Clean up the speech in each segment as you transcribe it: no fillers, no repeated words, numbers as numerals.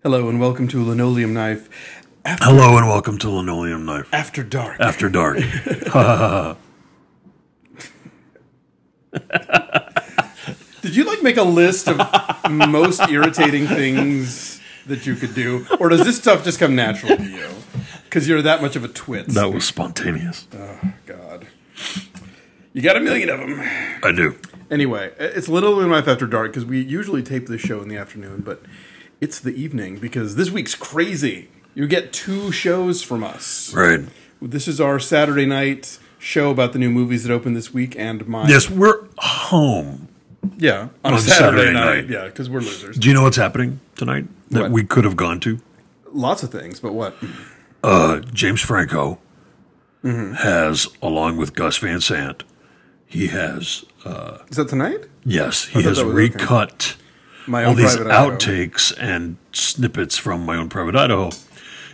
Hello and welcome to Linoleum Knife. Hello and welcome to Linoleum Knife. After dark. After dark. Did you make a list of most irritating things that you could do? Or does this stuff just come natural to you? Because you're that much of a twit. That was spontaneous. Oh, God. You got a million of them. I do. Anyway, it's Linoleum Knife After Dark because we usually tape this show in the afternoon, but it's the evening because this week's crazy. You get 2 shows from us. Right. This is our Saturday night show about the new movies that open this week, and my... Yes, we're home. Yeah, on a Saturday night. Yeah, because we're losers. Do you know what's happening tonight that What? we could have gone to? Lots of things, but what? James Franco has, along with Gus Van Sant, he has... Is that tonight? Yes, he thought has that was recut My all Own these Private Idaho. outtakes and snippets from My Own Private Idaho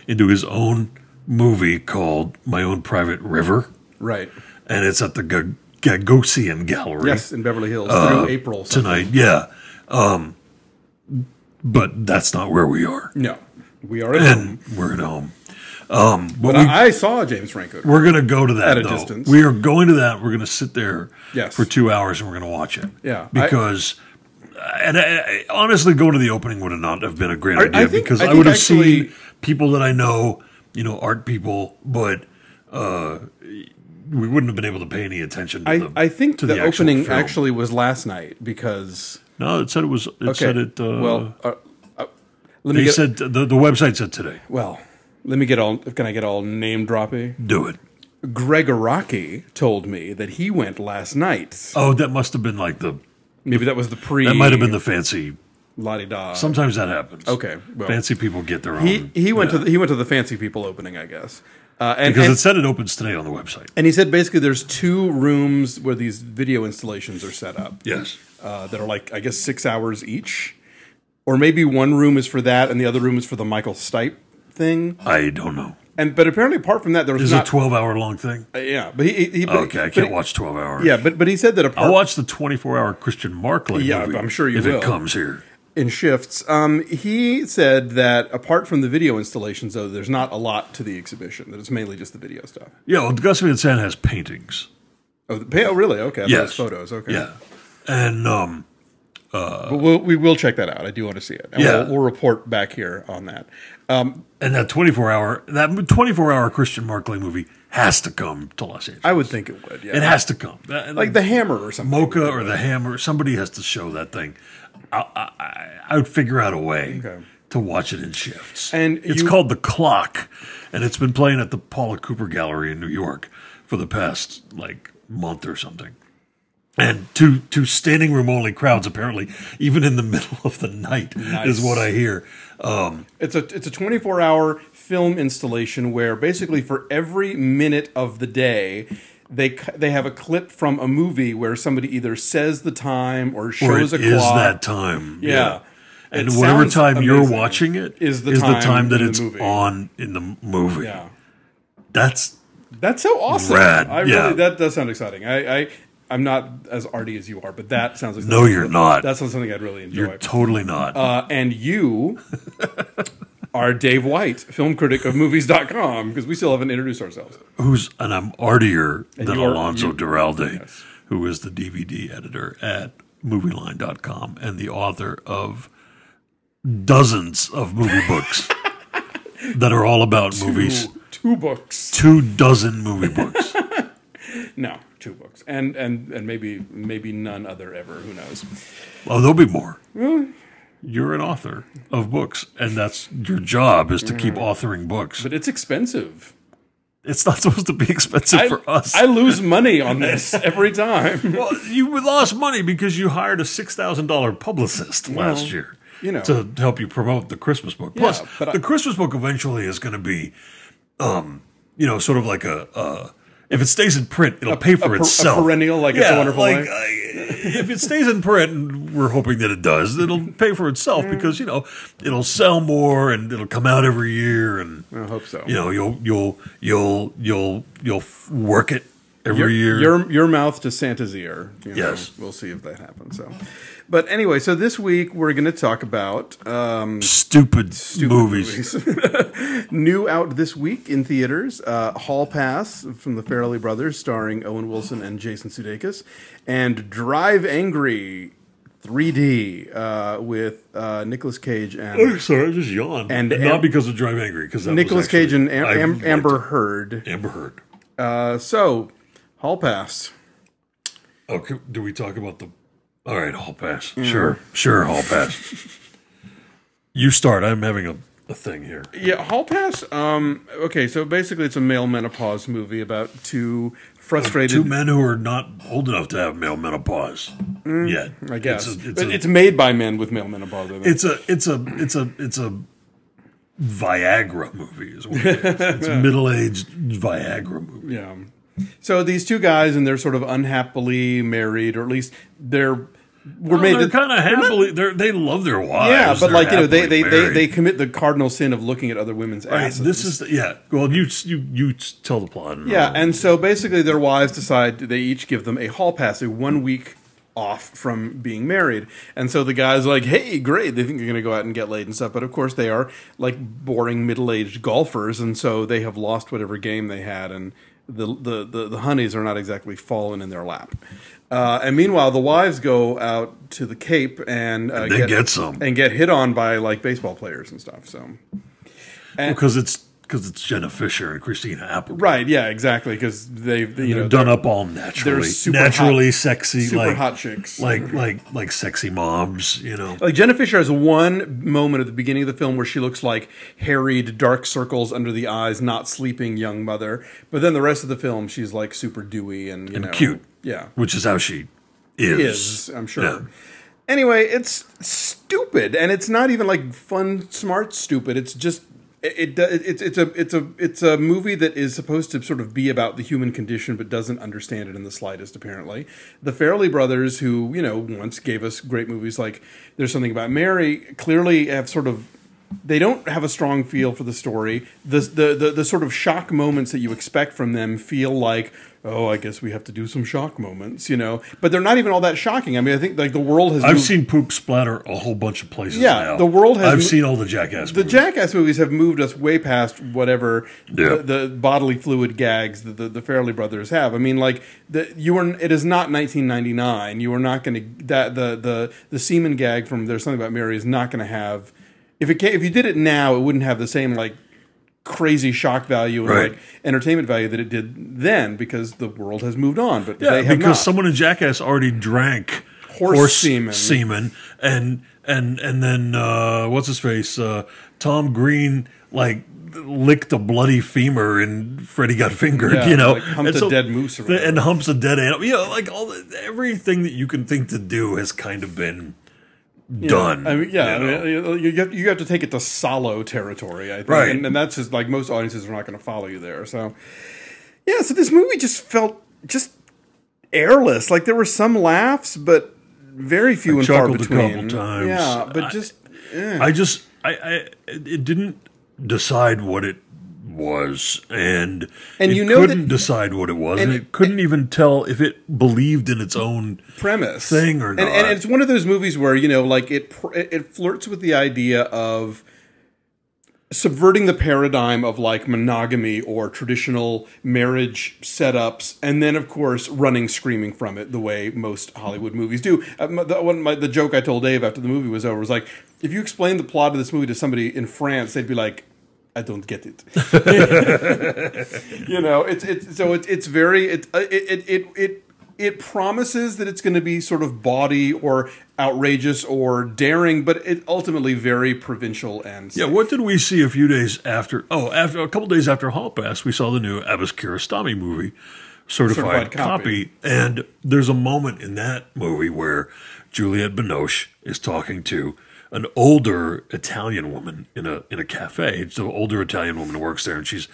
into his own movie called My Own Private River. Right. And it's at the Gagosian Gallery. Yes, in Beverly Hills through April. Tonight, yeah. But that's not where we are. No, we are at home. And we're at home. But I saw James Franco. We're going to go to that, At a though. distance. We are going to that. We're going to sit there Yes. for 2 hours and we're going to watch it. Yeah. Because... I honestly, going to the opening would not have been a great idea I think because I would have actually- seen people that I know, art people, but we wouldn't have been able to pay any attention to I think to the actual opening film. actually was last night because... No, it said it was. It said it. let me they get... said the website said today. Well, let me get all... Can I get all name-droppy? Do it. Gregoraki told me that he went last night. Oh, that must have been like the. Maybe that was the pre... That might have been the fancy. La-di-da. Sometimes that happens. Okay, well, fancy people get their He own. he went to the fancy people opening, I guess. And Because it said it opens today on the website. and he said basically there's 2 rooms where these video installations are set up. Yes. That are I guess 6 hours each, or maybe one room is for that and the other room is for the Michael Stipe thing. I don't know. But apparently apart from that there was Is not it a 12-hour long thing? yeah. But he Okay, I can't watch 12 hours. Yeah, but he said that apart I'll watch the 24-hour Christian Markley Yeah, movie. I'm sure you if will. it comes here. in shifts. He said that apart from the video installations, though, there's not a lot to the exhibition. That it's mainly just the video stuff. Yeah, well, Gus Van Sant has paintings. Oh, really? Okay. I thought it was Yes. photos. Okay. Yeah. And But we will check that out. I do want to see it. And Yeah. we'll report back here on that. that 24-hour Christian Markley movie has to come to Los Angeles. I would think it would. Yeah. It has to come. Like The Hammer or something. Mocha or The Hammer. Somebody has to show that thing. I would figure out a way to watch it in shifts. And it's called The Clock, and it's been playing at the Paula Cooper Gallery in New York for the past month or something. And to standing room only crowds, apparently, even in the middle of the night, is what I hear. It's a 24-hour film installation where basically for every minute of the day, they have a clip from a movie where somebody either says the time or shows a clock. Is that time? Yeah. And It whatever sounds time you're amazing. watching it Is the time that in the it's movie. on in the movie. Yeah. That's so awesome. Rad, That does sound exciting. I'm not as arty as you are, but that sounds like No, you're not. That sounds something I'd really enjoy. You're totally not. And you are Dave White, film critic of movies.com, because we still haven't introduced ourselves. And I'm artier than you are- Alonso Duralde, Yes. who is the DVD editor at movieline.com and the author of dozens of movie books that are all about movies. 2 books. 24 movie books. No, 2 books. And maybe none other ever. Who knows? Well, there'll be more. You're an author of books, and that's your job is to keep authoring books. But it's expensive. It's not supposed to be expensive for us. I lose money on this every time. Well, you lost money because you hired a $6,000 publicist last year to help you promote the Christmas book. Plus, but the Christmas book eventually is going to be, sort of like if it stays in print, it'll pay for itself. A perennial, like It's a Wonderful Life. If it stays in print, and we're hoping that it does, it'll pay for itself because it'll sell more and it'll come out every year, and I hope so. you'll work it every year. Your mouth to Santa's ear. Yes. We'll see if that happens. So, but anyway, so this week we're going to talk about stupid movies. New out this week in theaters. Hall Pass from the Farrelly Brothers, starring Owen Wilson and Jason Sudeikis, and Drive Angry 3D with Nicolas Cage and... Oh, sorry, I just yawned. And not because of Drive Angry, because that Nicolas was actually, Cage and Amber Heard. Amber Heard. So, Hall Pass. Okay, do we talk about the... All right, Hall Pass. Sure, Hall Pass. You start. I'm having a thing here. Yeah, Hall Pass. Okay, so basically it's a male menopause movie about two frustrated... Two men who are not old enough to have male menopause yet. I guess. It's made by men with male menopause, I think. It's a Viagra movie is what it is. It's a middle-aged Viagra movie. Yeah. So these two guys, and they're sort of unhappily married, or at least they're kind of happily. They love their wives. Yeah, but they're they commit the cardinal sin of looking at other women's asses. This is Well, you tell the plot. Yeah, and so basically their wives decide they each give them a hall pass, a 1 week off from being married. And so the guy's like, hey, great. They think they're going to go out and get laid and stuff. But of course they are like boring middle-aged golfers. And so they have lost whatever game they had. And the honeys are not exactly falling in their lap. And meanwhile, the wives go out to the Cape and get hit on by like baseball players and stuff. So because it's Jenna Fisher and Christina Applegate, right? Yeah, exactly. Because they're done up all naturally, sexy, super hot chicks, like sexy moms. Like Jenna Fisher has one moment at the beginning of the film where she looks like harried, dark circles under the eyes, not sleeping young mother. But then the rest of the film, she's like super dewy and cute. Yeah, which is how she is. I'm sure. Yeah. Anyway, it's stupid, and it's not even like fun, smart, stupid. It's just it's a movie that is supposed to sort of be about the human condition, but doesn't understand it in the slightest. Apparently, the Farrelly brothers, who once gave us great movies like There's Something About Mary, clearly have sort of. They don't have a strong feel for the story. The sort of shock moments that you expect from them feel like, oh, I guess we have to do some shock moments, But they're not even all that shocking. I mean, I think like the world has. I've seen poop splatter a whole bunch of places. Yeah, now. The world has. I've seen all the Jackass. The Jackass movies have moved us way past whatever the bodily fluid gags that the Farrelly brothers have. I mean, like it is not 1999. You are not going to the semen gag from There's Something About Mary is not going to have. If you did it now, it wouldn't have the same like crazy shock value and like entertainment value that it did then, because the world has moved on. But they have because not. Someone in Jackass already drank horse semen, and then what's his face? Tom Green like licked a bloody femur and Freddy Got Fingered. Like humped a dead moose and humps a dead animal. Like everything that you can think to do has kind of been. Done. I mean, you have to take it to Solo territory, I think, right? And that's just like most audiences are not going to follow you there. So, so this movie just felt just airless. Like there were some laughs, but very few and far between. A couple times. Yeah, but it didn't decide what it was, and it couldn't decide what it was, and it couldn't even tell if it believed in its own premise thing or not. And it's one of those movies where like it flirts with the idea of subverting the paradigm of like monogamy or traditional marriage setups, and then of course running screaming from it the way most Hollywood movies do. The joke I told Dave after the movie was over was like, if you explain the plot of this movie to somebody in France, they'd be like, I don't get it. It promises that it's going to be sort of bawdy or outrageous or daring, but it ultimately very provincial and safe. Yeah. What did we see a few days after? After a couple days after Hall Pass, we saw the new Abbas Kiarostami movie, Certified Copy, and there's a moment in that movie where Juliette Binoche is talking to an older Italian woman in a cafe. It's an older Italian woman who works there, and she's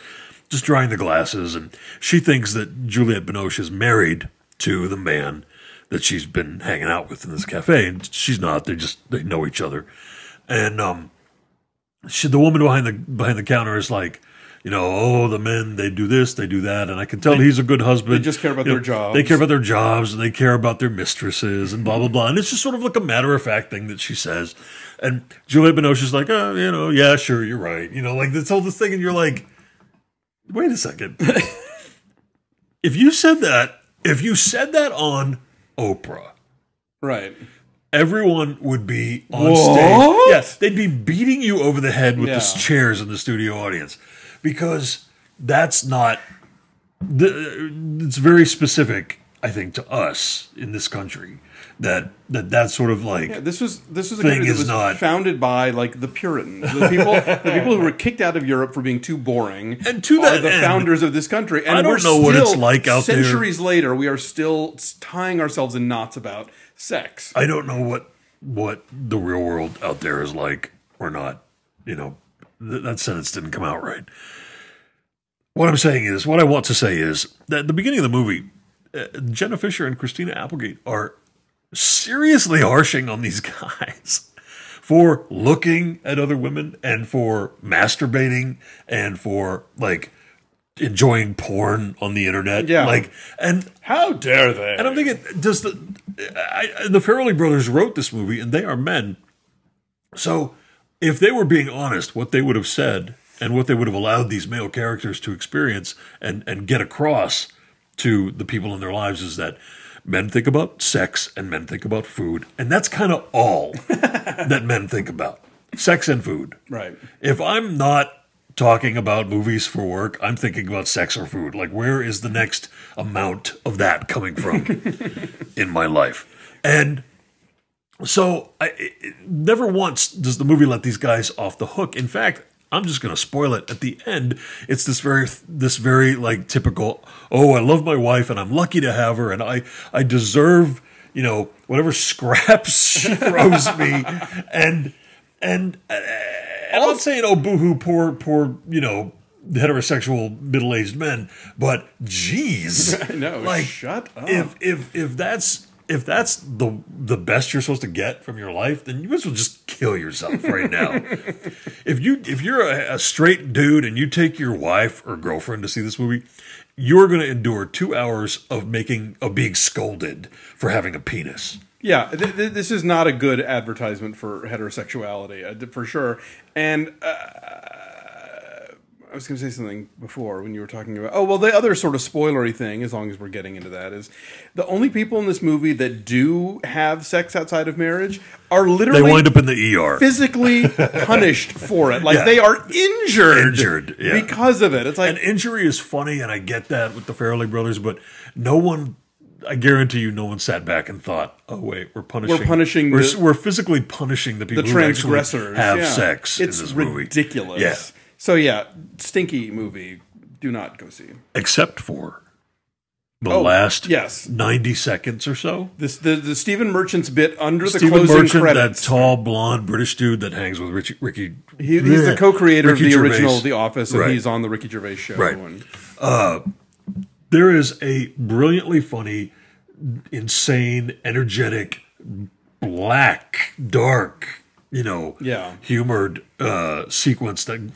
just drying the glasses, and she thinks that Juliette Binoche is married to the man that she's been hanging out with in this cafe, and she's not. They know each other, and the woman behind the counter is like, you know, oh, the men, they do this, they do that, and I can tell he's a good husband. They just care about their jobs. They care about their jobs, and they care about their mistresses, and blah, blah, blah. And it's just sort of like a matter-of-fact thing that she says. And Juliette Binoche's like, oh, you know, yeah, sure, you're right. You know, like, this whole thing, and you're like, wait a second. If you said that on Oprah, right, everyone would be on stage. Yes, they'd be beating you over the head with the chairs in the studio audience, because that's not. It's very specific, I think, to us in this country that sort of like this was a country that was founded by like the Puritans, the people who were kicked out of Europe for being too boring, and to that the founders of this country. And I don't know what it's like out there. Centuries later, we are still tying ourselves in knots about sex. I don't know what the real world out there is like or not. You know, that sentence didn't come out right. What I want to say is that at the beginning of the movie, Jenna Fisher and Christina Applegate are seriously harshing on these guys for looking at other women and for masturbating and for like enjoying porn on the internet. Yeah. Like, and how dare they? And I'm thinking, the Farrelly brothers wrote this movie and they are men. So if they were being honest, what they would have said and what they would have allowed these male characters to experience and get across to the people in their lives is that men think about sex and men think about food. And that's kind of all that men think about. Sex and food. Right. If I'm not talking about movies for work, I'm thinking about sex or food. Like, where is the next amount of that coming from in my life? And so never once does the movie let these guys off the hook. In fact, I'm just going to spoil it. At the end, it's this very like typical, oh, I love my wife and I'm lucky to have her and I deserve, you know, whatever scraps she throws me. And I'm not saying, oh, boo-hoo, poor, you know, heterosexual middle-aged men, but geez. I know, like, shut up. If that's the best you're supposed to get from your life, then you might as well just kill yourself right now. If you're a straight dude and you take your wife or girlfriend to see this movie, you're going to endure 2 hours of being scolded for having a penis. Yeah, this is not a good advertisement for heterosexuality, for sure. And I was going to say something before when you were talking about... Oh, well, the other sort of spoilery thing, as long as we're getting into that, is the only people in this movie that do have sex outside of marriage are literally... They wind up in the ER. Physically punished for it. Like, they are injured because of it. It's like... An injury is funny, and I get that with the Farrelly brothers, but no one... I guarantee you, no one sat back and thought, "Oh wait, we're physically punishing the people the transgressors who have sex it's in this movie." It's ridiculous. Yeah. So yeah, stinky movie. Do not go see. Except for the last 90 seconds or so. The Stephen Merchant's bit under the closing credits. That tall blonde British dude that hangs with Ricky. He's the co-creator of the Gervais. Original The Office, and he's on the Ricky Gervais show. Right. And, there is a brilliantly funny, insane, energetic, black, dark, humored sequence that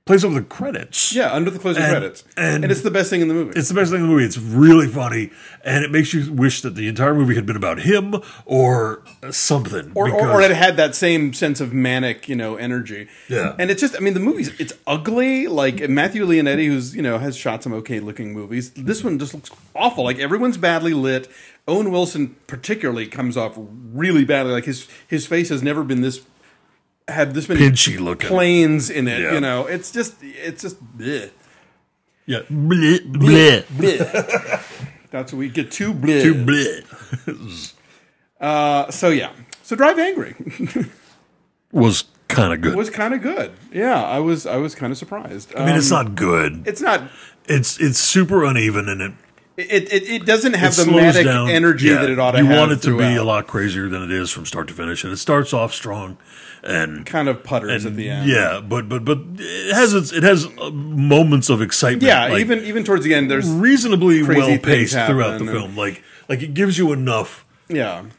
plays over the credits. Yeah, under the closing credits. And it's the best thing in the movie. It's the best thing in the movie. It's really funny, and it makes you wish that the entire movie had been about him or something. Or it had that same sense of manic, energy. Yeah. And it's just, the movie's, it's ugly. Like, Matthew Leonetti, who's, has shot some okay-looking movies, this one just looks awful. Like, everyone's badly lit. Owen Wilson particularly comes off really badly. Like, his face has never been this... had this many pinchy looking planes in it, It's just bleh. Yeah, bleh, bleh. Bleh. That's what we get, two bleh. Two bleh. So Drive Angry was kind of good. Was kind of good. Yeah, I was kind of surprised. It's not good. It's not. It's super uneven, and it doesn't have the manic energy that it ought to have. You want it to be a lot crazier than it is from start to finish, and it starts off strong and kind of putters at the end. Yeah, but it has moments of excitement. Yeah, like, even towards the end, there's reasonably well paced throughout the film. Like it gives you enough,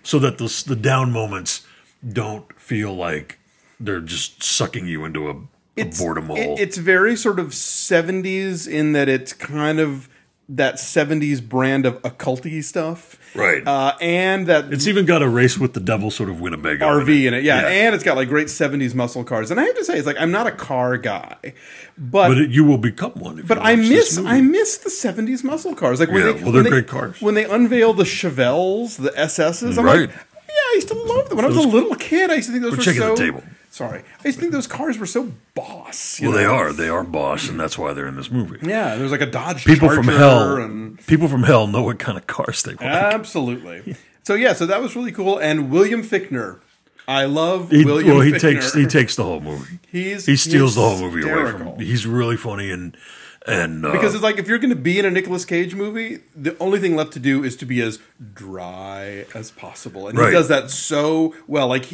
so that the down moments don't feel like they're just sucking you into a board a mole. It's very sort of 70s in that it's kind of that 70s brand of occulty stuff. Right. And that it's even got a Race with the Devil sort of Winnebago RV in it. Yeah. And it's got like great 70s muscle cars. And I have to say, it's like, I'm not a car guy, but you will become one. If but I miss the 70s muscle cars. Like when they're great cars. When they unveiled the Chevelles, the SSs, I'm like, I used to love them. When I was a little kid, I used to think those were so... the table. Sorry. I used to think those cars were so boss. Well, they are. They are boss, and that's why they're in this movie. Yeah, there's like a Dodge People Charger from hell. And... People from hell know what kind of cars they like. Absolutely. So that was really cool. And William Fichtner. I love William Fichtner. He takes the whole movie. He steals the whole movie away from him. He's really funny and because it's like, if you're going to be in a Nicolas Cage movie, the only thing left to do is to be as dry as possible, and he does that so well. Like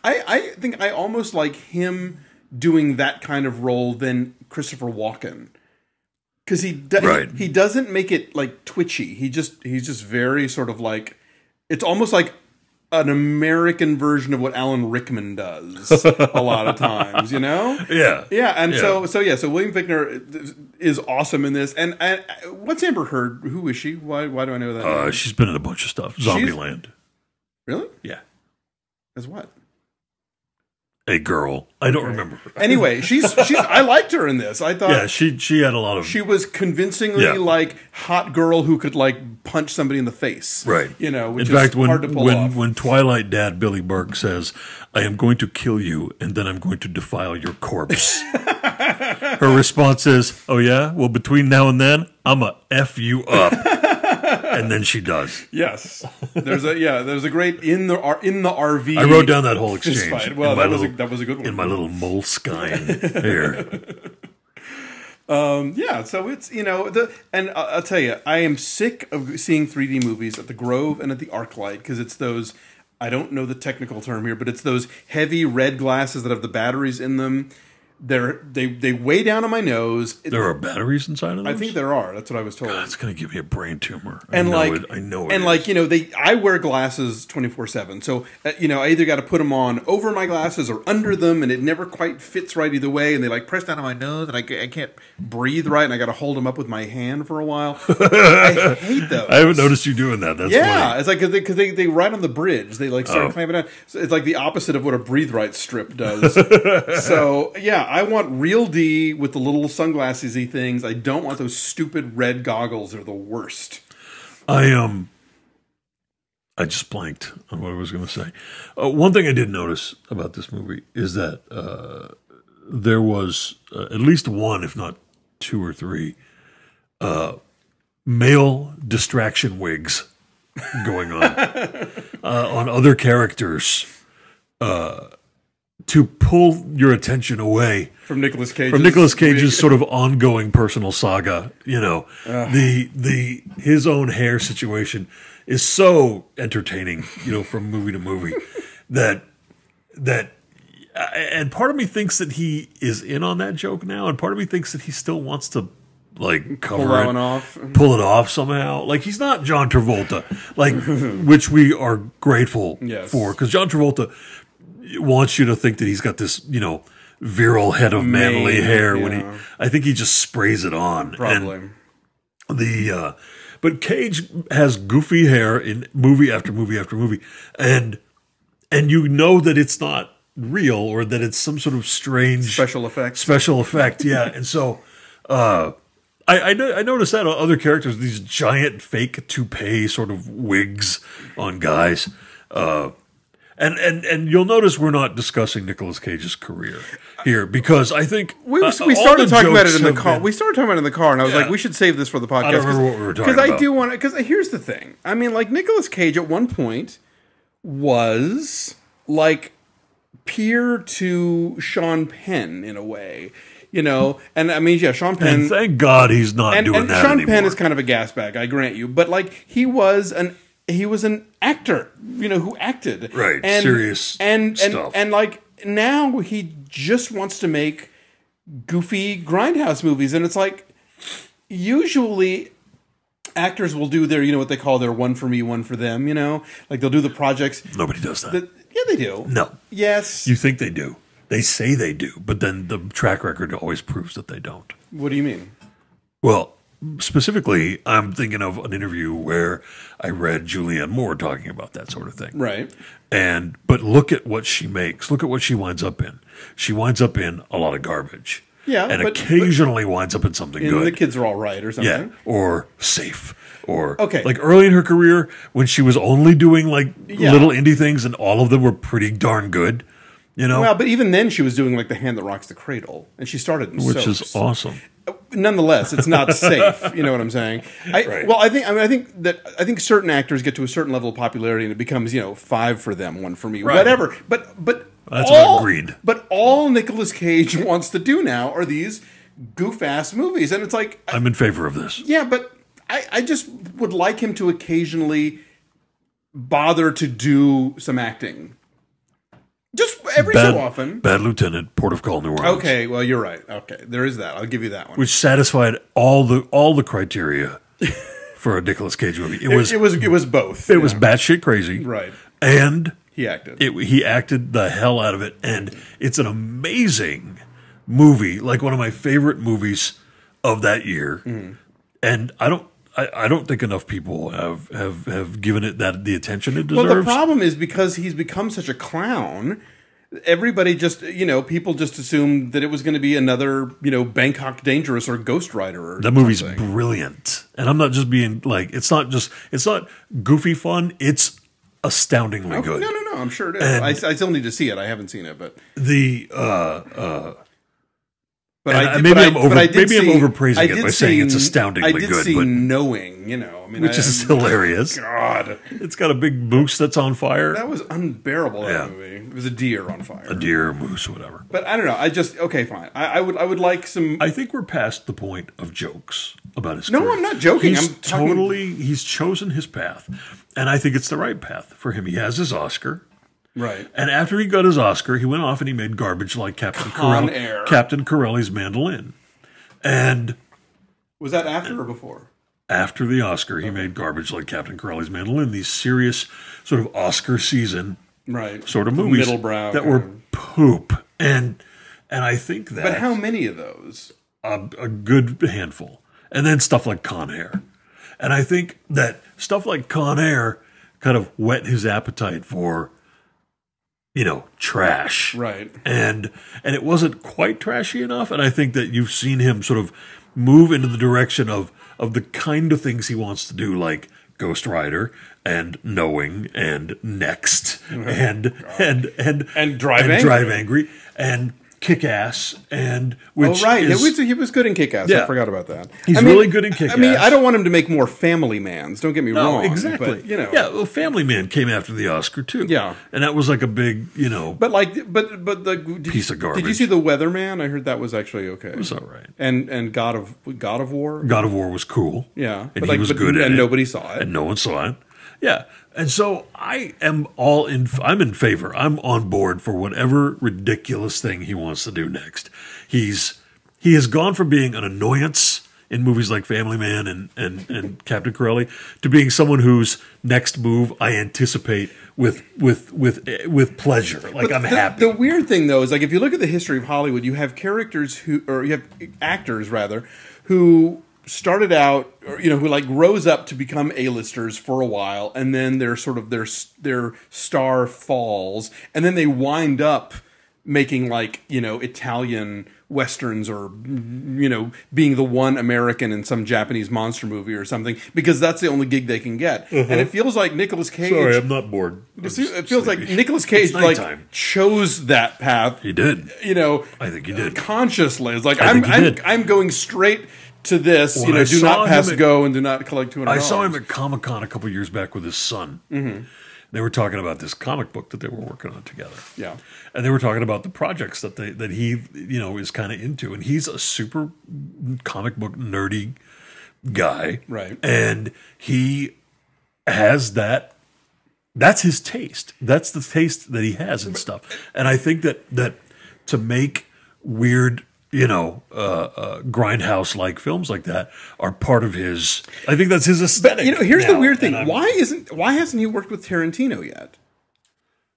I think I almost like him doing that kind of role than Christopher Walken, because he doesn't make it like twitchy. He's just very sort of like, it's almost like an American version of what Alan Rickman does a lot of times, you know? Yeah. Yeah, and so William Fichtner is awesome in this. And what's Amber Heard? Who is she? Why do I know that name? She's been in a bunch of stuff. Zombieland. Really? Yeah. As what? A girl. I don't remember her. Anyway, she's I liked her in this. I thought she had a lot of... She was convincingly like hot girl who could like punch somebody in the face. Right. You know, which in fact, is hard to pull off. When Twilight dad Billy Burke says, "I am going to kill you and then I'm going to defile your corpse," her response is, "Oh yeah? Well, between now and then, I'm a F you up." And then she does. Yes, there's a great in the RV. I wrote down that whole exchange. Well, that was a good one in my little moleskine here. So it's and I'll tell you, I am sick of seeing 3D movies at the Grove and at the ArcLight, because it's those, I don't know the technical term here, but it's those heavy red glasses that have the batteries in them. They weigh down on my nose. There are batteries inside of those? I think there are. That's what I was told. God, it's going to give me a brain tumor. I know it. And like, I wear glasses 24/7. So, I either got to put them on over my glasses or under them, and it never quite fits right either way. And they like press down on my nose, and I can't breathe right, and I got to hold them up with my hand for a while. I hate those. I haven't noticed you doing that. That's funny. It's like because they ride on the bridge. They like start clamping down. So it's like the opposite of what a Breathe Right strip does. So I want real D with the little sunglassy things. I don't want those stupid red goggles. They're the worst. I just blanked on what I was going to say. One thing I did notice about this movie is that there was at least one, if not two or three, male distraction wigs going on other characters to pull your attention away from Nicolas Cage's sort of ongoing personal saga. His own hair situation is so entertaining, from movie to movie, that and part of me thinks that he is in on that joke now, and part of me thinks that he still wants to like cover pull it off somehow. Like, he's not John Travolta, like which we are grateful for, because John Travolta wants you to think that he's got this, virile head of manly hair when I think he just sprays it on. Probably. And but Cage has goofy hair in movie after movie after movie, and that it's not real, or that it's some sort of strange special effect. Yeah. And so I noticed that on other characters, these giant fake toupee sort of wigs on guys. And you'll notice we're not discussing Nicolas Cage's career here, because I think we started talking about it in the car. We started talking about it in the car, and I was like, we should save this for the podcast. I don't remember what we were talking about. Because I do want to. Because here's the thing. I mean, like, Nicolas Cage at one point was like peer to Sean Penn in a way. And I mean, Sean Penn. And thank God he's not doing that Sean anymore. Penn is kind of a gas bag, I grant you, but like he was an actor, who acted. Right, serious stuff. And like now he just wants to make goofy grindhouse movies, and it's like usually actors will do their, what they call their one for me, one for them, like they'll do the projects. Nobody does that. Yeah, they do. No. Yes. You think they do. They say they do, but then the track record always proves that they don't. What do you mean? Well, specifically, I'm thinking of an interview where I read Julianne Moore talking about that sort of thing. Right. But look at what she makes. Look at what she winds up in. She winds up in a lot of garbage. Yeah, and occasionally winds up in something good. The Kids Are All Right or something. Yeah, or Safe. Or okay. like early in her career when she was only doing like little indie things and all of them were pretty darn good. You know? Well, but even then she was doing like The Hand That Rocks the Cradle. And she started in Which soaps. is awesome. Nonetheless, it's not safe. You know what I'm saying? Right. Well, I think certain actors get to a certain level of popularity and it becomes 5 for them, 1 for me, whatever. But that's agreed. But all Nicolas Cage wants to do now are these goof-ass movies, and it's like I'm in favor of this. Yeah, but I just would like him to occasionally bother to do some acting. Just every so often. Bad Lieutenant, Port of Call, New Orleans. Okay, well, you're right. Okay, there is that. I'll give you that one. Which satisfied all the criteria for a Nicolas Cage movie. It was both. It was batshit crazy. Right. And he acted. He acted the hell out of it. And it's an amazing movie, like one of my favorite movies of that year. Mm. And I don't think enough people have given it the attention it deserves. Well, the problem is because he's become such a clown, everybody just, people just assumed that it was going to be another, Bangkok Dangerous or Ghost Rider or That movie's brilliant. And I'm not just being like, it's not goofy fun, it's astoundingly good. No, I'm sure it is. And I still need to see it. I haven't seen it, but I'm overpraising it by saying it's astoundingly good. I did see Knowing, which is hilarious. God, it's got a big moose that's on fire. That was unbearable. That movie. It was a deer on fire. A deer, a moose, whatever. But I don't know. Okay, fine. I would like some. I think we're past the point of jokes about his career. No, I'm not joking. He's chosen his path, and I think it's the right path for him. He has his Oscar. Right. And after he got his Oscar, he went off and he made garbage like Captain Corelli's Mandolin. And was that after or before? After the Oscar, he made garbage like Captain Corelli's Mandolin, these serious sort of Oscar season sort of movies that were poop. And I think that... But how many of those? A good handful. And then stuff like Con Air. And I think that stuff like Con Air kind of whet his appetite for... trash. Right. And it wasn't quite trashy enough. And I think that you've seen him sort of move into the direction of the kind of things he wants to do, like Ghost Rider and Knowing and Next and Drive Angry and Kick-Ass and he was good in Kick-Ass. Yeah. I forgot about that. He's really good in Kick-Ass. I don't want him to make more Family Mans. Don't get me wrong. Exactly. But, Yeah, well, Family Man came after the Oscar too. Yeah, and that was like a big, but the piece of garbage. Did you see The Weatherman? I heard that was actually okay. It was all right. And God of War. God of War was cool. Yeah, and he was good, and nobody saw it, and no one saw it. Yeah, and so I'm in favor. I'm on board for whatever ridiculous thing he wants to do next. He has gone from being an annoyance in movies like Family Man and Captain Corelli to being someone whose next move I anticipate with pleasure. Like I'm happy. The weird thing though is like if you look at the history of Hollywood, you have actors rather who started out, who like rose up to become A-listers for a while, and then their star falls, and then they wind up making like Italian westerns or being the one American in some Japanese monster movie or something because that's the only gig they can get. And it feels like Nicolas Cage. Sorry, I'm not bored. It feels like Nicolas Cage chose that path. He did. I think he did consciously. It's like I'm going straight to this, do not pass go and do not collect $200. I saw him at Comic-Con a couple years back with his son. Mm-hmm. They were talking about this comic book that they were working on together. Yeah. And they were talking about the projects that he is kind of into. And he's a super comic book nerdy guy. Right. And he has that's his taste. That's the taste that he has and stuff. And I think that to make weird grindhouse-like films like that are part of his. I think that's his aesthetic. But here's the weird thing: why hasn't he worked with Tarantino yet?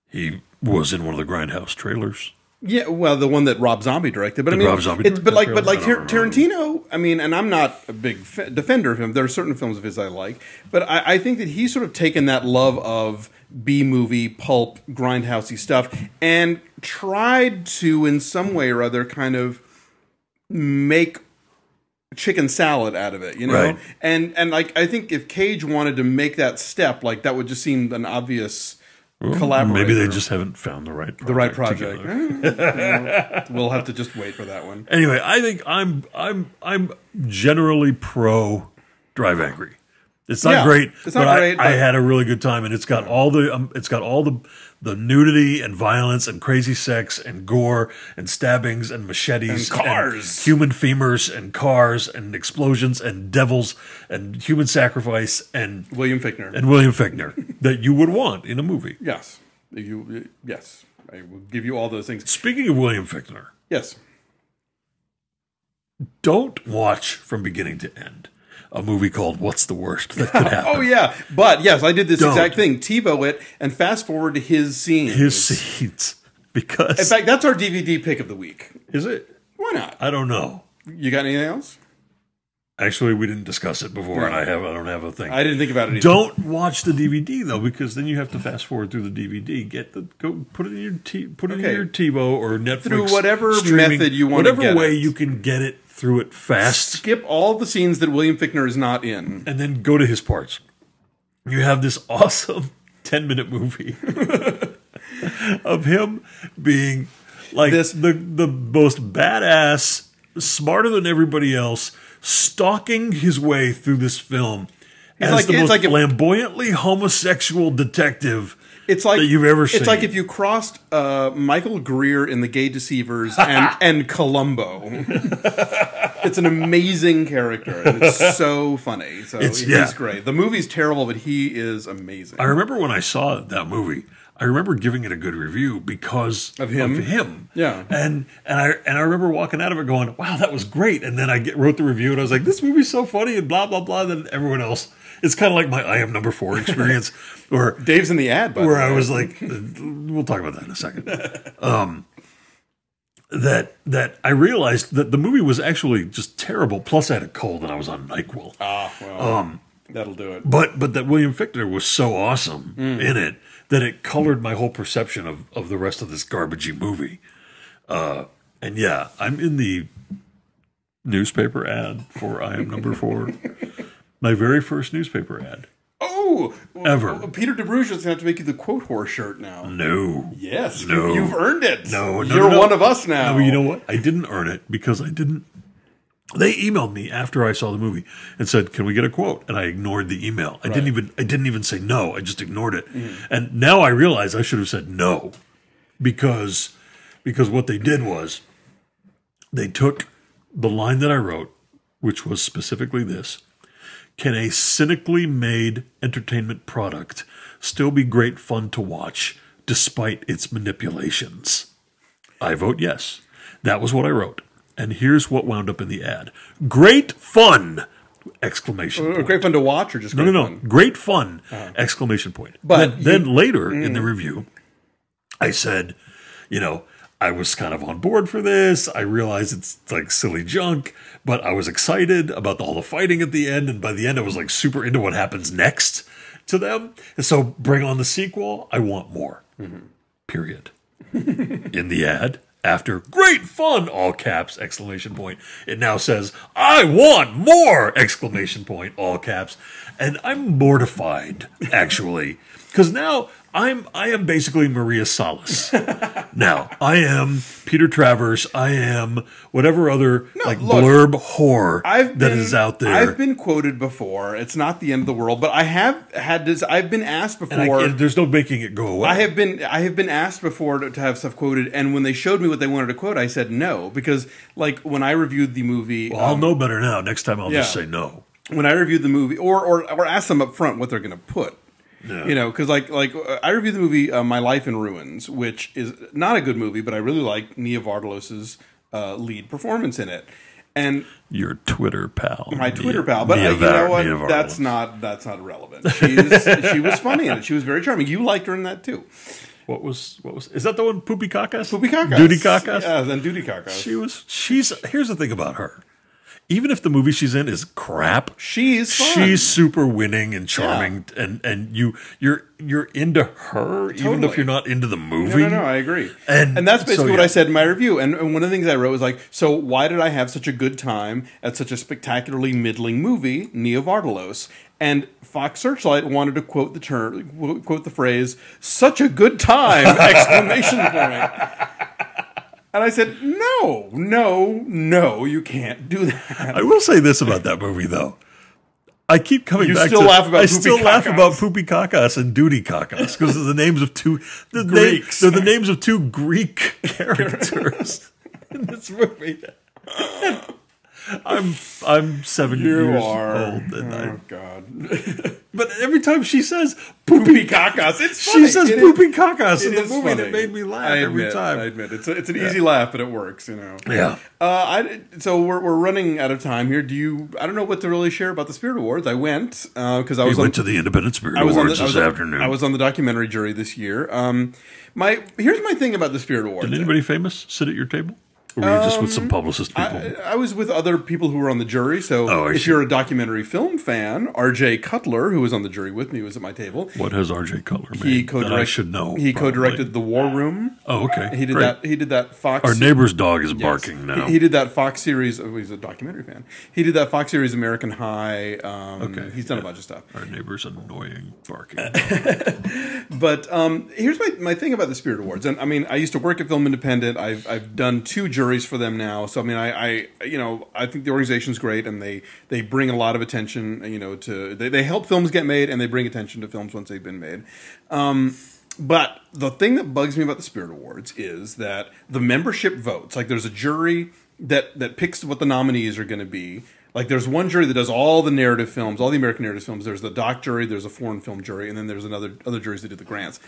He was in one of the Grindhouse trailers. Yeah, well, the one that Rob Zombie directed, but I mean, Rob Zombie but like directed? I don't remember. Tarantino. I mean, and I'm not a big defender of him. There are certain films of his I like, but I think that he's sort of taken that love of B movie, pulp, grindhousey stuff, and tried to, in some way or other, kind of make chicken salad out of it, you know. Right. And like I think if Cage wanted to make that step, like that would just seem an obvious. Collaborator. Maybe they just haven't found the right project. We'll have to just wait for that one. Anyway, I think I'm generally pro Drive Angry. It's not great, it's not great, I had a really good time, and it's got all the nudity and violence and crazy sex and gore and stabbings and machetes and cars, and human femurs and cars and explosions and devils and human sacrifice and William Fichtner that you would want in a movie. Yes, yes, I will give you all those things. Speaking of William Fichtner, yes, don't watch from beginning to end a movie called What's the Worst That Could Happen. Oh, yeah. But, yes, I did this exact thing. TiVo it and fast forward to his scenes. Because... In fact, that's our DVD pick of the week. Is it? Why not? I don't know. You got anything else? Actually, we didn't discuss it before, and I don't have a thing. I didn't think about it either. Don't watch the DVD, though, because then you have to fast forward through the DVD. Go put it in your TiVo or Netflix. Through whatever streaming, method you want to get whatever way it. you can get it through it fast. Skip all the scenes that William Fichtner is not in. And then go to his parts. You have this awesome 10-minute movie of him being like the most badass, smarter than everybody else, stalking his way through this film as the most flamboyantly homosexual detective that you've ever seen. It's like if you crossed Michael Greer in The Gay Deceivers and Columbo. It's an amazing character, and it's so funny. So he's great. The movie's terrible, but he is amazing. I remember when I saw that movie, I remember giving it a good review because of him. Yeah. And I remember walking out of it going, wow, that was great. And then I wrote the review and I was like, this movie's so funny and blah, blah, blah. Then everyone else, it's kind of like my I Am Number 4 experience. Where Dave's in the ad, by the way. I was like, we'll talk about that in a second. That I realized that the movie was actually just terrible. Plus I had a cold and I was on NyQuil. Well, that'll do it. But that William Fichtner was so awesome in it that it colored my whole perception of the rest of this garbagey movie. And yeah, I'm in the newspaper ad for I Am Number 4. My very first newspaper ad. Oh! Ever. Peter DeBruge's going to have to make you the quote horse shirt now. No. Yes. No. You've earned it. No. You're one of us now. No, you know what? I didn't earn it because I didn't. They emailed me after I saw the movie and said, "Can we get a quote?" And I ignored the email. I didn't even say no. I just ignored it. And now I realize I should have said no, because what they did was they took the line that I wrote, which was specifically this: "Can a cynically made entertainment product still be great fun to watch despite its manipulations?" I vote yes. That was what I wrote. And here's what wound up in the ad. Great fun! Exclamation point. Great fun to watch or just great fun? No. Great fun! Exclamation point. But then later in the review, I said, I was kind of on board for this. I realized it's like silly junk, but I was excited about all the fighting at the end. And by the end, I was like super into what happens next to them. And so bring on the sequel. I want more. Period. In the ad, after great fun, all caps, exclamation point, it now says, I want more, exclamation point, all caps. And I'm mortified, actually, because now I am basically Maria Salas. Now, I am Peter Travers. I am whatever other blurb whore that is out there. I've been quoted before. It's not the end of the world, but I have had this. I've been asked before. And there's no making it go away. I have been asked before to have stuff quoted, and when they showed me what they wanted to quote, I said no, because when I reviewed the movie, I'll know better now. Next time I'll just say no. When I reviewed the movie, or ask them up front what they're going to put. Yeah. Because I reviewed the movie My Life in Ruins, which is not a good movie, but I really like Nia Vardalos' lead performance in it. And your Twitter pal, my Twitter pal, but you know what? That's not relevant. She was funny in it. She was very charming. You liked her in that too. is that the one, Poopy Kakas? Poopy Kakas. Duty Kakas? Yeah, then Duty Kakas. Here's the thing about her. Even if the movie she's in is crap, she's fun. She's super winning and charming, and you're into her, even if you're not into the movie. No, I agree. And that's basically what I said in my review. And one of the things I wrote was like, so why did I have such a good time at such a spectacularly middling movie, Neo Vardalos? And Fox Searchlight wanted to quote the phrase, "Such a good time!" exclamation point. And I said, no, you can't do that. I will say this about that movie, though. I keep coming back to... I still laugh about Poopy Kakas and Duty Kakas because they're the names of two... Greeks. They're the names of two Greek characters in this movie. I'm 7 years old. And God. But every time she says Poopy Kakas, it's funny. She says Poopy Kakas in the movie, and it made me laugh every time. I admit. It's an easy laugh, but it works, Yeah. So we're running out of time here. I don't know what to really share about the Spirit Awards. I went because I went to the Independent Spirit Awards this afternoon. I was on the documentary jury this year. Here's my thing about the Spirit Awards. Did anybody famous sit at your table? Or were you just with some publicist people? I was with other people who were on the jury. So if you're a documentary film fan, R.J. Cutler, who was on the jury with me, was at my table. What has R.J. Cutler made that I should know? He co-directed The War Room. Oh, okay. He did that Fox. Our neighbor's dog is barking now. He did that Fox series. Oh, he's a documentary fan. He did that Fox series, American High. Okay. He's done a bunch of stuff. Our neighbor's annoying barking. But here's my thing about the Spirit Awards. And I mean, I used to work at Film Independent. I've done 2 juries for them now. So I mean, I think the organization's great, and they bring a lot of attention. They help films get made, and they bring attention to films once they've been made. But the thing that bugs me about the Spirit Awards is that the membership votes. Like, there's a jury that picks what the nominees are going to be. Like, there's one jury that does all the narrative films, all the American narrative films. There's the doc jury, there's a foreign film jury, and then there's other juries that do the grants.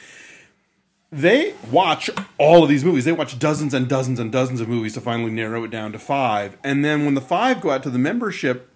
They watch all of these movies. They watch dozens and dozens and dozens of movies to finally narrow it down to 5. And then when the 5 go out to the membership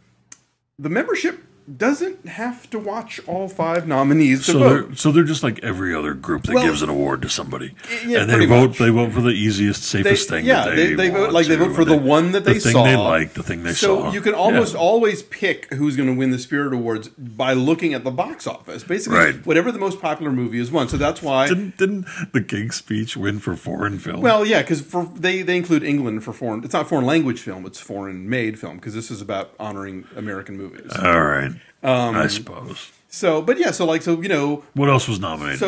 doesn't have to watch all 5 nominees to vote. So they're just like every other group that gives an award to somebody, yeah, and they vote for the easiest, safest thing. Yeah, they vote for the one that they saw, the thing they like, the thing they saw. So you can almost always pick who's going to win the Spirit Awards by looking at the box office. Basically, whatever the most popular movie is won. So that's why didn't the King's Speech win for foreign film? Well, yeah, because they include England for foreign. It's not foreign language film; it's foreign made film because this is about honoring American movies. All right. I suppose. What else was nominated?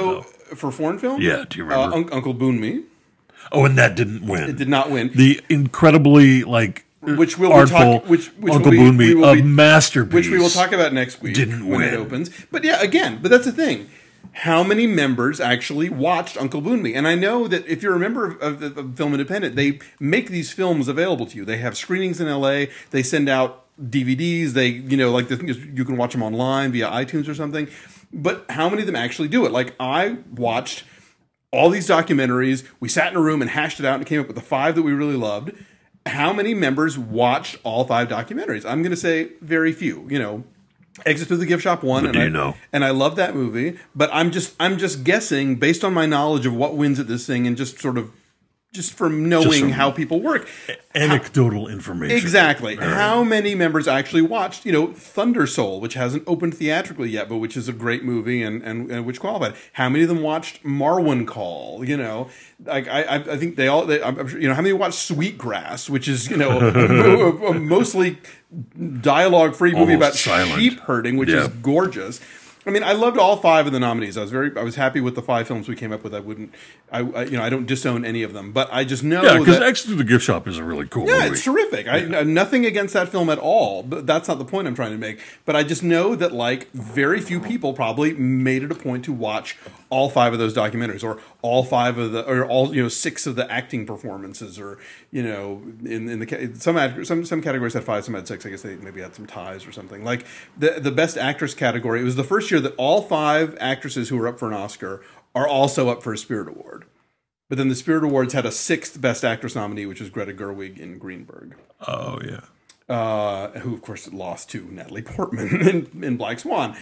For foreign film, do you remember? Uncle Boon Me. Oh, and that didn't win. It did not win. The incredibly which will artful Uncle Boon Me, a masterpiece, which we will talk about next week. Didn't when win. It opens. But but that's the thing. How many members actually watched Uncle Boon Me? And I know that if you're a member of Film Independent, they make these films available to you. They have screenings in LA. They send out DVDs. The thing is, you can watch them online via iTunes or something. But how many of them actually do it? Like, I watched all these documentaries. We sat in a room and hashed it out and came up with the 5 that we really loved. How many members watched all 5 documentaries? I'm going to say very few. Exit Through the Gift Shop won, and I love that movie. But I'm just guessing based on my knowledge of what wins at this thing, and just from knowing how people work. Anecdotal information. Exactly. Right. How many members actually watched, Thunder Soul, which hasn't opened theatrically yet, but which is a great movie and which qualified. How many of them watched Marwan Call? I think I'm sure, how many watched Sweetgrass, which is, a mostly dialogue-free movie about sheep herding, which is gorgeous. I mean, I loved all 5 of the nominees. I was happy with the 5 films we came up with. I don't disown any of them, but I just know because Exit Through the Gift Shop is a really cool movie. Yeah, it's terrific. Nothing against that film at all, but that's not the point I'm trying to make. But I just know that very few people probably made it a point to watch all 5 of those documentaries, or all 5 of or all 6 of the acting performances, or some categories had 5, some had 6. I guess they maybe had some ties or something. Like the Best Actress category, it was the first year that all 5 actresses who were up for an Oscar are also up for a Spirit Award. But then the Spirit Awards had a 6th Best Actress nominee, which was Greta Gerwig in Greenberg. Oh, yeah. Who, of course, lost to Natalie Portman in Black Swan.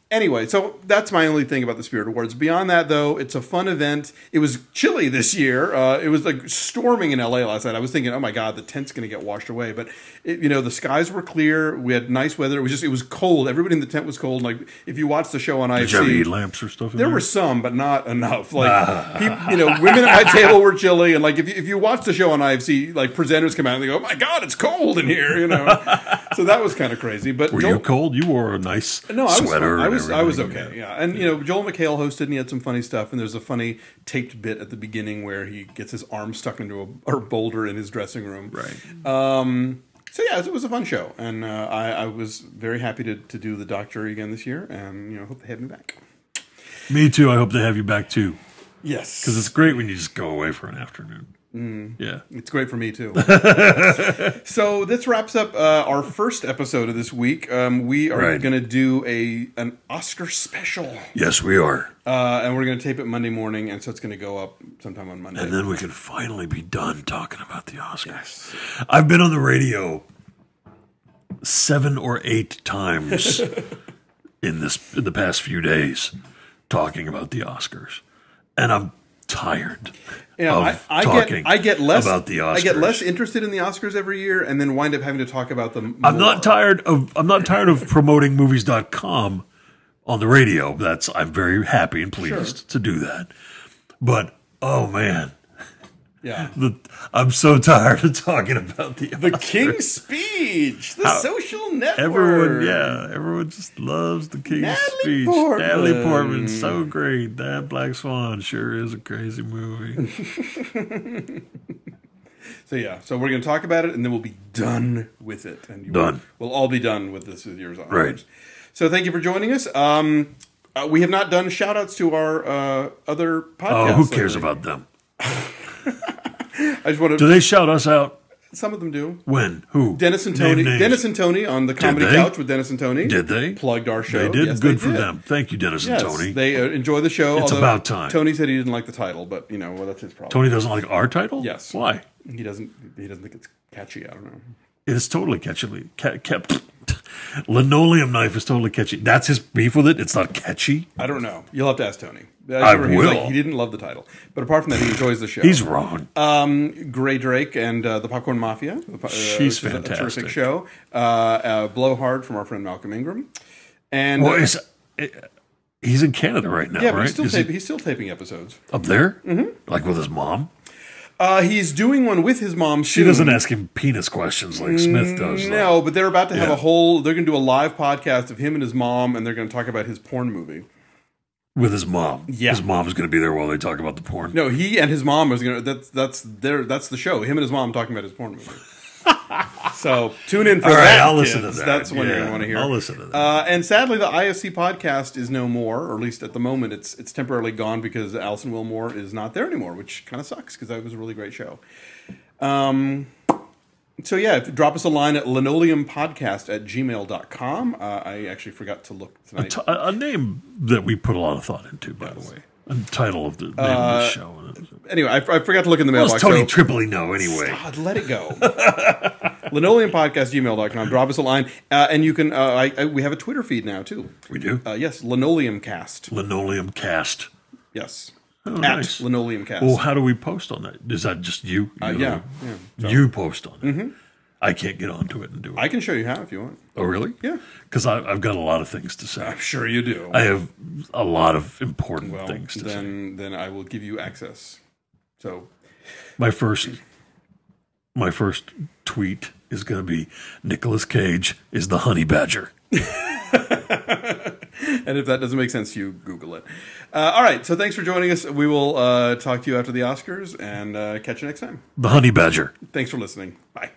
Anyway, so that's my only thing about the Spirit Awards. Beyond that, though, it's a fun event. It was chilly this year. It was like storming in LA last night. I was thinking, oh my God, the tent's going to get washed away. But, the skies were clear. We had nice weather. It was cold. Everybody in the tent was cold. Like, if you watch the show on IFC. Did you have heat lamps or stuff in there? There were some, but not enough. Like, women at my table were chilly. And, like, if you watch the show on IFC, like, presenters come out and they go, oh my God, it's cold in here, So that was kind of crazy. But were you cold? You wore a nice sweater. I was okay, yeah. And, Joel McHale hosted and he had some funny stuff. And there's a funny taped bit at the beginning where he gets his arm stuck into a boulder in his dressing room. Right. So, yeah, it was a fun show. And I was very happy to do the Doc Jury again this year. And, hope they have me back. Me too. I hope they have you back, too. Yes. Because it's great when you just go away for an afternoon. Yeah. It's great for me, too. So this wraps up our first episode of this week. We are going to do an Oscar special. Yes, we are. And we're going to tape it Monday morning, and so it's going to go up sometime on Monday. And then we can finally be done talking about the Oscars. Yes. I've been on the radio 7 or 8 times in the past few days talking about the Oscars. And I'm tired. Yeah, I get less about the Oscars. I get less interested in the Oscars every year, and then wind up having to talk about them more. I'm not tired of promoting movies.com on the radio. I'm very happy and pleased to do that. But oh man. Yeah. I'm so tired of talking about the Oscars. The King's Speech, the Social Network. Everyone just loves the King's Speech. Natalie Portman's so great. That Black Swan sure is a crazy movie. So we're going to talk about it, and then we'll be done with it. And we'll all be done with this with yours on. Right. So thank you for joining us. We have not done shout-outs to our other podcasts. Oh, who cares about them? I just want to. Do they shout us out? Some of them do. When? Who? Dennis and Tony. Dennis and Tony on the Comedy Couch with Dennis and Tony. Did they? Plugged our show. They did? Yes, good for them. Thank you, Dennis and Tony. They enjoy the show. It's about time. Tony said he didn't like the title, but that's his problem. Tony doesn't like our title? Yes. Why? He doesn't think it's catchy. I don't know. It is totally catchy. Linoleum knife is totally catchy. That's his beef with it? It's not catchy? I don't know. You'll have to ask Tony. I will. He didn't love the title. But apart from that, he enjoys the show. He's wrong. Gray Drake and the Popcorn Mafia. She's fantastic. A terrific show. Blowhard from our friend Malcolm Ingram. And he's in Canada right now, right? He's still taping episodes. Up there? Mm-hmm. Like with his mom? He's doing one with his mom soon. She doesn't ask him penis questions like Smith does. No, but they're about to have they're going to do a live podcast of him and his mom, and they're going to talk about his porn movie. With his mom. Yeah. His mom's going to be there while they talk about the porn. No, he and his mom is going to, that's the show. Him and his mom talking about his porn movie. So tune in for that. I'll listen to that. That's when you're going to want to hear. I'll listen to that. And sadly, the IFC podcast is no more, or at least at the moment, it's temporarily gone because Alison Wilmore is not there anymore, which kind of sucks because that was a really great show. So drop us a line at linoleumpodcast@gmail.com. I actually forgot to look tonight. A name that we put a lot of thought into, by the way. A title of the name of the show. Anyway, I forgot to look in the mailbox. What does Tony Tripoli know anyway? God, let it go. Linoleumpodcast@gmail.com. Drop us a line. And you can, we have a Twitter feed now, too. We do? Yes, Linoleumcast. Linoleumcast. Yes. Oh, nice. Linoleumcast. Well, how do we post on that? Is that just you? Yeah. So. You post on it. Mm-hmm. I can't get onto it and do it. I can show you how if you want. Oh, really? Yeah. Because I've got a lot of things to say. I'm sure you do. I have a lot of important things to say. Then I will give you access. So, my first tweet is going to be Nicolas Cage is the honey badger. And if that doesn't make sense to you, Google it. All right. So thanks for joining us. We will talk to you after the Oscars and catch you next time. The honey badger. Thanks for listening. Bye.